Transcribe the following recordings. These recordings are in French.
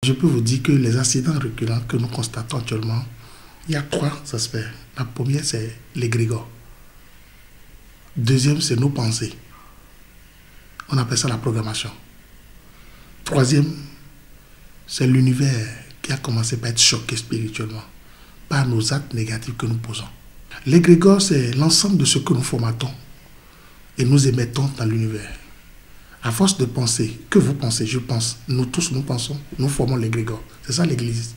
Je peux vous dire que les accidents récurrents que nous constatons actuellement, il y a 3 aspects. La première, c'est l'égrégore. Deuxième, c'est nos pensées. On appelle ça la programmation. Troisième, c'est l'univers qui a commencé par être choqué spirituellement par nos actes négatifs que nous posons. L'égrégore, c'est l'ensemble de ce que nous formatons et nous émettons dans l'univers. À force de penser, que vous pensez, je pense, nous tous nous pensons, nous formons l'égrégore. C'est ça l'église.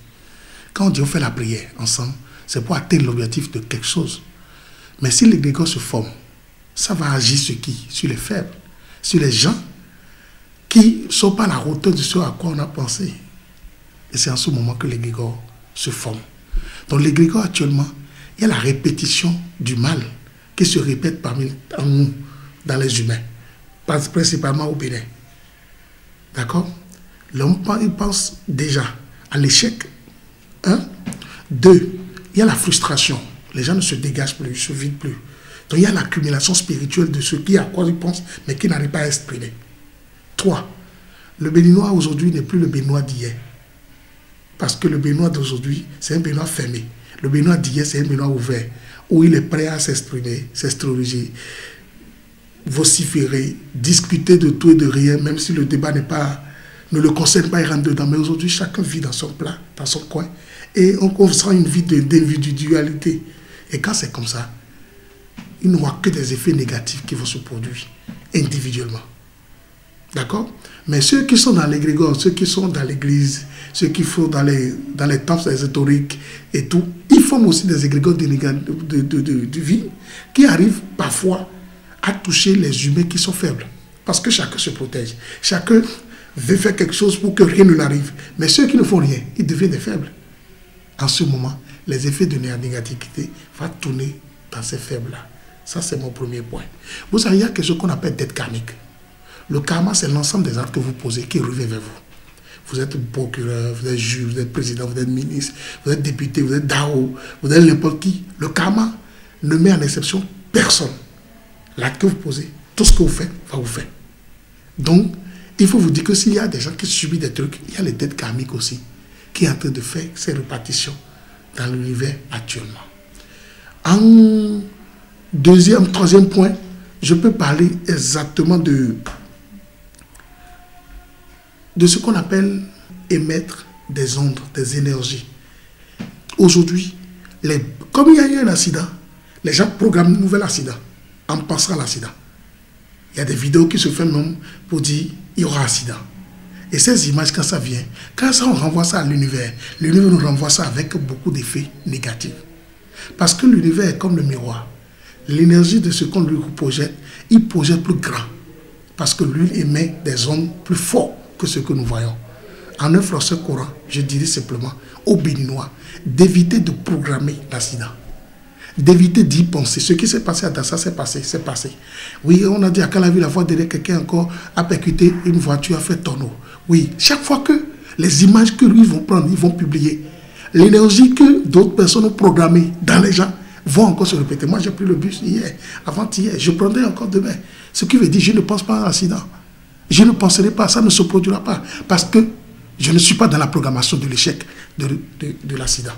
Quand on dit on fait la prière ensemble, c'est pour atteindre l'objectif de quelque chose. Mais si l'égrégore se forme, ça va agir sur qui? Sur les faibles, sur les gens qui ne sont pas à la hauteur de ce à quoi on a pensé. Et c'est en ce moment que l'égrégore se forme. Donc l'égrégore actuellement, il y a la répétition du mal qui se répète parmi nous, dans les humains, principalement au Bénin. D'accord? L'homme, il pense déjà à l'échec. 1. 2. Il y a la frustration. Les gens ne se dégagent plus, ne se vident plus. Donc il y a l'accumulation spirituelle de ceux qui à quoi ils pensent, mais qui n'arrivent pas à exprimer. 3. Le Béninois aujourd'hui n'est plus le Béninois d'hier. Parce que le Béninois d'aujourd'hui, c'est un Béninois fermé. Le Béninois d'hier, c'est un Béninois ouvert, où il est prêt à s'exprimer, s'astrologer, vociférer, discuter de tout et de rien, même si le débat ne le concerne pas, il rentre dedans. Mais aujourd'hui, chacun vit dans son plat, dans son coin, et on sent une vie d'individualité. Et quand c'est comme ça, il n'y aura que des effets négatifs qui vont se produire individuellement. D'accord? Mais ceux qui sont dans l'égrégore, ceux qui sont dans l'église, ceux qui font dans les temples ésotériques et tout, ils forment aussi des égrégores de vie qui arrivent parfois à toucher les humains qui sont faibles. Parce que chacun se protège. Chacun veut faire quelque chose pour que rien ne l'arrive. Mais ceux qui ne font rien, ils deviennent des faibles. En ce moment, les effets de négativité vont tourner dans ces faibles-là. Ça, c'est mon premier point. Vous savez, il y a quelque chose qu'on appelle dette karmique. Le karma, c'est l'ensemble des actes que vous posez qui revient vers vous. Vous êtes procureur, vous êtes juge, vous êtes président, vous êtes ministre, vous êtes député, vous êtes DAO, vous êtes n'importe qui. Le karma ne met en exception personne. L'acte que vous posez, tout ce que vous faites, va vous faire. Donc, il faut vous dire que s'il y a des gens qui subissent des trucs, il y a les dettes karmiques aussi, qui sont en train de faire ces répartitions dans l'univers actuellement. En troisième point, je peux parler exactement de ce qu'on appelle émettre des ondes, des énergies. Aujourd'hui, comme il y a eu un accident, les gens programment un nouvel accident en pensant à l'accident. Il y a des vidéos qui se font même pour dire il y aura accident. Et ces images, quand ça vient, quand ça, on renvoie ça à l'univers nous renvoie ça avec beaucoup d'effets négatifs. Parce que l'univers est comme le miroir. L'énergie de ce qu'on lui projette, il projette plus grand. Parce que lui émet des ondes plus fortes que ce que nous voyons. En un français courant, je dirais simplement aux Béninois d'éviter de programmer l'accident. D'éviter d'y penser. Ce qui s'est passé à Dassa, c'est passé, c'est passé. Oui, on a dit à Calavi, la fois derrière quelqu'un encore a percuté une voiture, a fait tonneau. Oui, chaque fois que les images que lui vont prendre, ils vont publier, l'énergie que d'autres personnes ont programmée dans les gens vont encore se répéter. Moi, j'ai pris le bus hier, avant-hier, je prendrai encore demain. Ce qui veut dire, je ne pense pas à l'accident. Je ne penserai pas, ça ne se produira pas. Parce que je ne suis pas dans la programmation de l'échec de l'accident.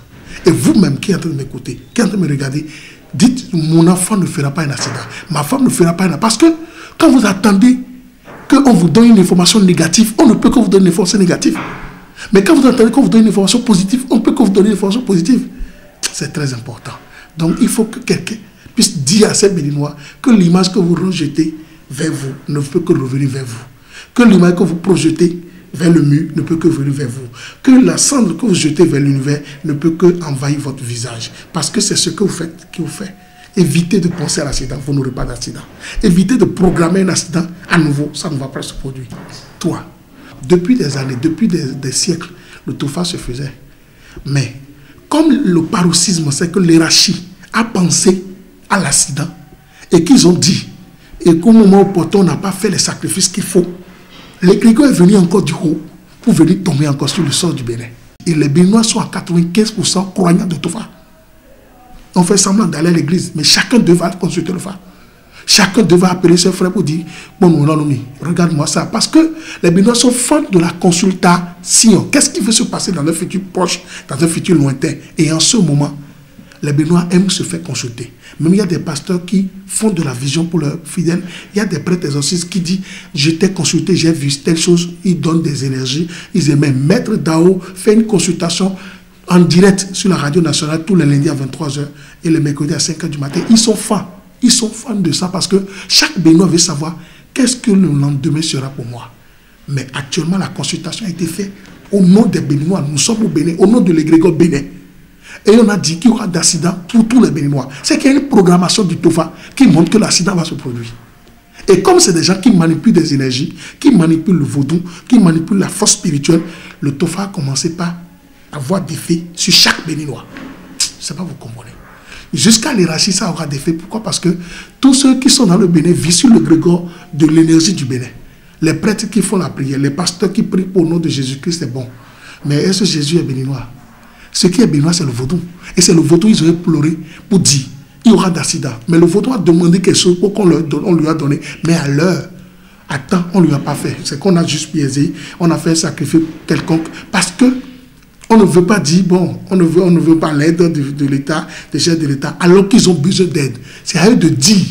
Et vous-même qui êtes en train de m'écouter, qui êtes en train de me regarder, dites, mon enfant ne fera pas un accident. Ma femme ne fera pas un accident. Parce que quand vous attendez qu'on vous donne une information négative, on ne peut que vous donner une information négative. Mais quand vous attendez qu'on vous donne une information positive, on ne peut que vous donner une information positive. C'est très important. Donc il faut que quelqu'un puisse dire à ces Béninois que l'image que vous rejetez vers vous ne peut que revenir vers vous. Que l'image que vous projetez vers le mur ne peut que venir vers vous. Que la cendre que vous jetez vers l'univers ne peut que envahir votre visage. Parce que c'est ce que vous faites qui vous fait. Évitez de penser à l'accident, vous n'aurez pas d'accident. Évitez de programmer un accident à nouveau, ça ne va pas se produire. Toi, depuis des années, depuis des siècles, le Tofa se faisait. Mais comme le paroxysme, c'est que l'hierarchie a pensé à l'accident et qu'ils ont dit, et qu'au moment opportun, on n'a pas fait les sacrifices qu'il faut, l'égrégore est venu encore du haut pour venir tomber encore sur le sol du Bénin. Et les Béninois sont à 95% croyants de Tofa. On fait semblant d'aller à l'église, mais chacun devra consulter le Fa. Chacun devait appeler ses frères pour dire, bon, non, regarde-moi ça. Parce que les Béninois sont fans de la consultation. Qu'est-ce qui veut se passer dans un futur proche, dans un futur lointain? Et en ce moment, les Béninois aiment se faire consulter. Même il y a des pasteurs qui font de la vision pour leurs fidèles. Il y a des prêtres exorcistes qui disent, je t'ai consulté, j'ai vu telle chose. Ils donnent des énergies. Ils aimaient Maître Dao fait une consultation en direct sur la radio nationale tous les lundis à 23h et les mercredis à 5h du matin. Ils sont fans. Ils sont fans de ça parce que chaque Béninois veut savoir qu'est-ce que le lendemain sera pour moi. Mais actuellement, la consultation a été faite au nom des Béninois. Nous sommes au Bénin, au nom de l'égrégore Bénin. Et on a dit qu'il y aura d'accident pour tous les Béninois. C'est qu'il y a une programmation du TOFA qui montre que l'accident va se produire. Et comme c'est des gens qui manipulent des énergies, qui manipulent le vaudou, qui manipulent la force spirituelle, le TOFA a commencé par avoir des faits sur chaque Béninois. Je ne sais pas, vous comprenez. Jusqu'à l'hierarchie, ça aura des faits. Pourquoi? Parce que tous ceux qui sont dans le Bénin vivent sur le grégor de l'énergie du Bénin. Les prêtres qui font la prière, les pasteurs qui prient au nom de Jésus-Christ, c'est bon. Mais est-ce que Jésus est béninois? Ce qui est béninois, c'est le vaudou. Et c'est le vaudou, ils auraient pleuré pour dire, il y aura d'accident. Mais le vaudou a demandé quelque chose pour qu'on lui a donné. Mais à l'heure, à temps, on ne lui a pas fait. C'est qu'on a juste biaisé, on a fait un sacrifice quelconque. Parce que on ne veut pas dire, bon, on ne veut pas l'aide de l'État, des chefs de l'État, alors qu'ils ont besoin d'aide. C'est à eux de dire,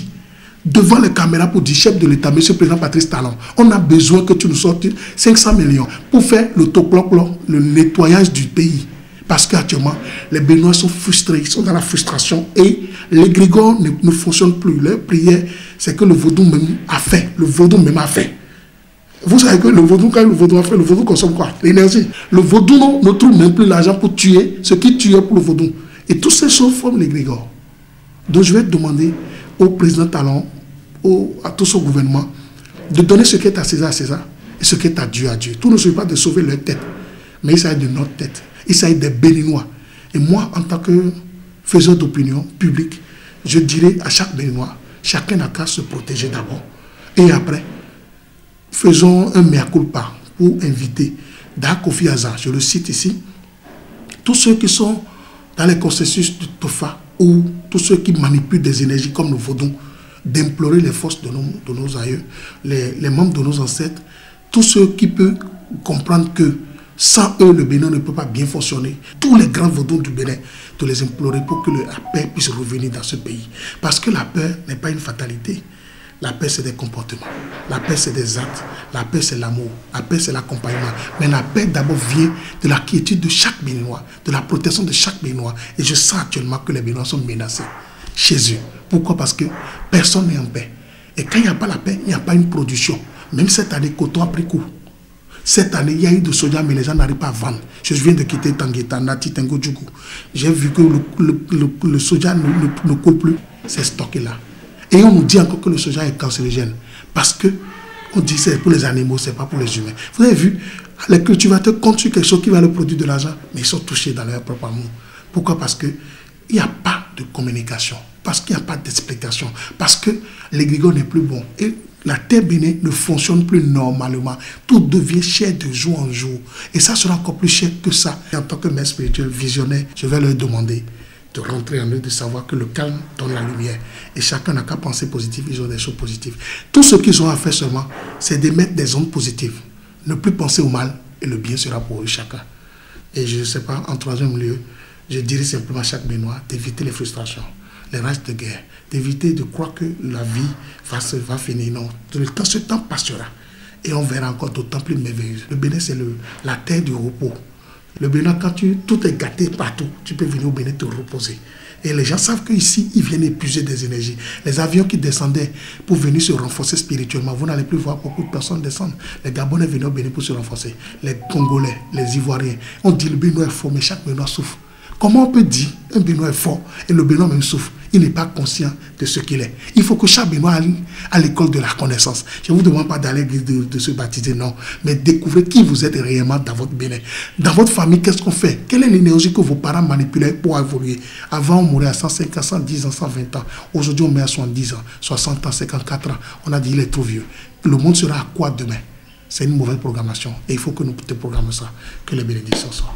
devant les caméras, pour dire, chef de l'État, monsieur le président Patrice Talon, on a besoin que tu nous sortes 500 millions pour faire le nettoyage du pays. Parce qu'actuellement, les Béninois sont frustrés, ils sont dans la frustration et l'égrégore ne fonctionne plus. Leur prière, c'est que le vaudou même a fait. Le vaudou même a fait. Vous savez que le vaudou, quand le vaudou a fait, le vaudou consomme quoi? L'énergie. Le vaudou ne trouve même plus l'argent pour tuer ce qui tuait pour le vaudou. Et toutes ces choses forment l'égrégore. Donc je vais demander au président Talon, à tout son gouvernement, de donner ce qui est à César et ce qui est à Dieu. Tout ne s'agit pas de sauver leur tête, mais il s'agit de notre tête. Il s'agit des Béninois. Et moi, en tant que faiseur d'opinion publique, je dirais à chaque Béninois, chacun n'a qu'à se protéger d'abord. Et après, faisons un mea culpa pour inviter Kofi Aza, je le cite ici, tous ceux qui sont dans les processus de TOFA ou tous ceux qui manipulent des énergies comme le vaudou, d'implorer les forces de nos aïeux, les membres de nos ancêtres, tous ceux qui peuvent comprendre que sans eux, le Bénin ne peut pas bien fonctionner. Tous les grands vaudous du Bénin, de les implorer pour que la paix puisse revenir dans ce pays. Parce que la paix n'est pas une fatalité. La paix, c'est des comportements. La paix, c'est des actes. La paix, c'est l'amour. La paix, c'est l'accompagnement. Mais la paix, d'abord, vient de la quiétude de chaque Béninois, de la protection de chaque Béninois. Et je sens actuellement que les Béninois sont menacés chez eux. Pourquoi? Parce que personne n'est en paix. Et quand il n'y a pas la paix, il n'y a pas une production. Même cette année, coton a pris coup. Cette année, il y a eu de soja, mais les gens n'arrivent pas à vendre. Je viens de quitter Tangueta, Nati, Tengo, Djougou. J'ai vu que le soja ne coule plus. C'est stocké là. Et on nous dit encore que le soja est cancérigène. Parce que on dit que c'est pour les animaux, ce n'est pas pour les humains. Vous avez vu, les cultivateurs comptent sur quelque chose qui va leur produire de l'argent, mais ils sont touchés dans leur propre amour. Pourquoi? Parce qu'il n'y a pas de communication. Parce qu'il n'y a pas d'explication. Parce que l'égrégore n'est plus bon. Et la terre bénin ne fonctionne plus normalement. Tout devient cher de jour en jour. Et ça sera encore plus cher que ça. Et en tant que maître spirituel visionnaire, je vais leur demander de rentrer en eux, de savoir que le calme donne la lumière. Et chacun n'a qu'à penser positif, ils ont des choses positives. Tout ce qu'ils ont à faire seulement, c'est d'émettre des ondes positives. Ne plus penser au mal, et le bien sera pour eux chacun. Et je ne sais pas, en troisième lieu, je dirais simplement à chaque Béninois d'éviter les frustrations, les rages de guerre, d'éviter de croire que la vie va finir. Non, ce temps passera. Et on verra encore d'autant plus merveilleux. Le Bénin, c'est la terre du repos. Le Bénin, quand tout est gâté partout, tu peux venir au Bénin te reposer. Et les gens savent qu'ici, ils viennent épuiser des énergies. Les avions qui descendaient pour venir se renforcer spirituellement, vous n'allez plus voir beaucoup de personnes descendre. Les Gabonais venaient au Bénin pour se renforcer. Les Congolais, les Ivoiriens. On dit le Bénin est fort, mais chaque Bénin souffre. Comment on peut dire un Bénin est fort et le Bénin même souffre? Il n'est pas conscient de ce qu'il est. Il faut que chaque Bénin aille à l'école de la connaissance. Je ne vous demande pas d'aller de se baptiser, non. Mais découvrez qui vous êtes réellement dans votre Bénin. Dans votre famille, qu'est-ce qu'on fait? Quelle est l'énergie que vos parents manipulaient pour évoluer? Avant, on mourait à 105 ans, 110 ans, 120 ans. Aujourd'hui, on met à 70 ans, 60 ans, 54 ans. On a dit il est trop vieux. Le monde sera à quoi demain? C'est une mauvaise programmation. Et il faut que nous te programmions ça. Que les bénédictions soient.